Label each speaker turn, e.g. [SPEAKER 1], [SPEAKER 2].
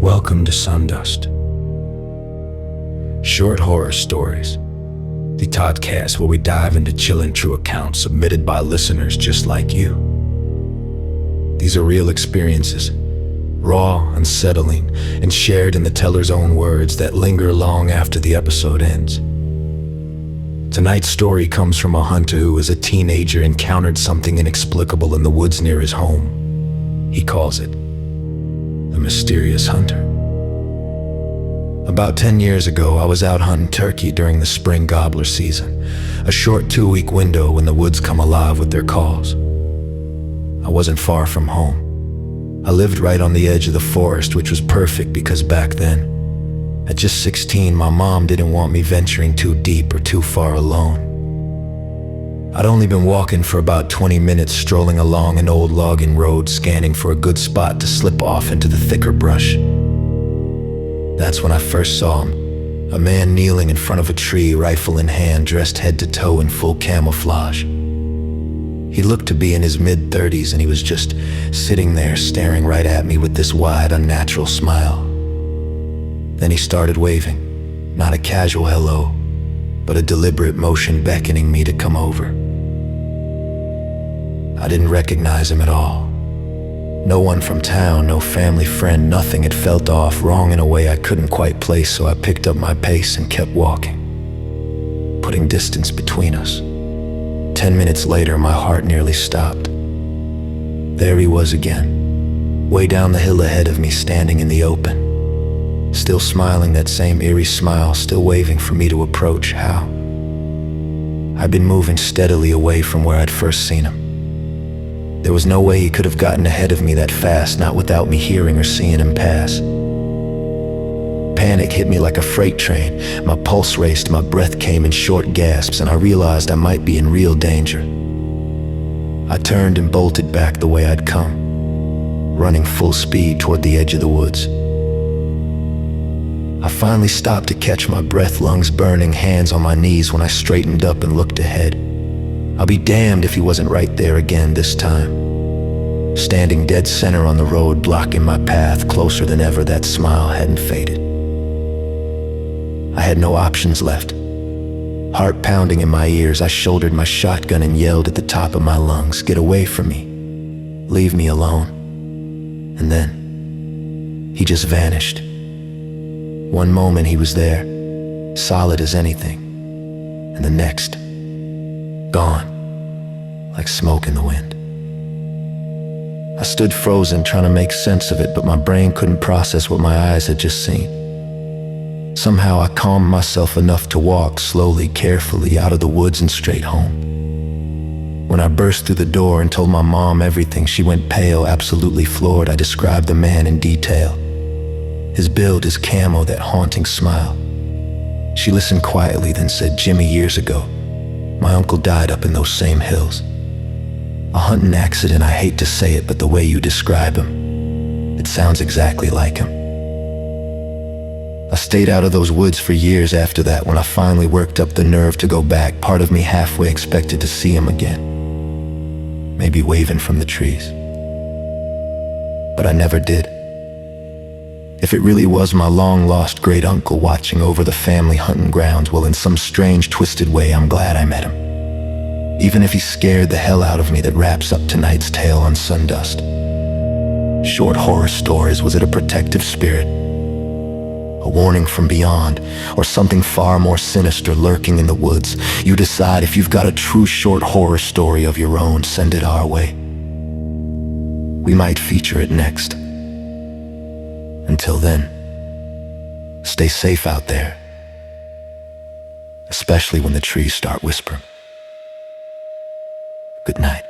[SPEAKER 1] Welcome to Sundust. Short horror stories. The podcast where we dive into chilling true accounts submitted by listeners just like you. These are real experiences, raw, unsettling, and shared in the teller's own words that linger long after the episode ends. Tonight's story comes from a hunter who as a teenager encountered something inexplicable in the woods near his home. He calls it the Mysterious Hunter. About 10 years ago, I was out hunting turkey during the spring gobbler season, a short 2-week window when the woods come alive with their calls. I wasn't far from home. I lived right on the edge of the forest, which was perfect because back then, at just 16, my mom didn't want me venturing too deep or too far alone. I'd only been walking for about 20 minutes, strolling along an old logging road, scanning for a good spot to slip off into the thicker brush. That's when I first saw him, a man kneeling in front of a tree, rifle in hand, dressed head to toe in full camouflage. He looked to be in his mid-30s, and he was just sitting there staring right at me with this wide, unnatural smile. Then he started waving, not a casual hello, but a deliberate motion beckoning me to come over. I didn't recognize him at all. No one from town, no family friend, nothing had felt off, wrong in a way I couldn't quite place, so I picked up my pace and kept walking, putting distance between us. 10 minutes later, my heart nearly stopped. There he was again, way down the hill ahead of me, standing in the open, still smiling that same eerie smile, still waving for me to approach. How? I'd been moving steadily away from where I'd first seen him. There was no way he could have gotten ahead of me that fast, not without me hearing or seeing him pass. Panic hit me like a freight train. My pulse raced, my breath came in short gasps, and I realized I might be in real danger. I turned and bolted back the way I'd come, running full speed toward the edge of the woods. I finally stopped to catch my breath, lungs burning, hands on my knees when I straightened up and looked ahead. I'll be damned if he wasn't right there again this time, standing dead center on the road, blocking my path, closer than ever. That smile hadn't faded. I had no options left. Heart pounding in my ears, I shouldered my shotgun and yelled at the top of my lungs, "Get away from me. Leave me alone." And then he just vanished. One moment he was there, solid as anything, and the next, gone, like smoke in the wind. I stood frozen, trying to make sense of it, but my brain couldn't process what my eyes had just seen. Somehow I calmed myself enough to walk slowly, carefully, out of the woods and straight home. When I burst through the door and told my mom everything, she went pale, absolutely floored. I described the man in detail. His build, his camo, that haunting smile. She listened quietly, then said, "Jimmy, years ago, my uncle died up in those same hills. A hunting accident. I hate to say it, but the way you describe him, it sounds exactly like him." I stayed out of those woods for years after that. When I finally worked up the nerve to go back, part of me halfway expected to see him again, maybe waving from the trees. But I never did. If it really was my long-lost great uncle watching over the family hunting grounds, well, in some strange, twisted way, I'm glad I met him. Even if he scared the hell out of me. That wraps up tonight's tale on Sundust. Short horror stories. Was it a protective spirit, a warning from beyond, or something far more sinister lurking in the woods? You decide. If you've got a true short horror story of your own, send it our way. We might feature it next. Until then, stay safe out there, especially when the trees start whispering. Good night.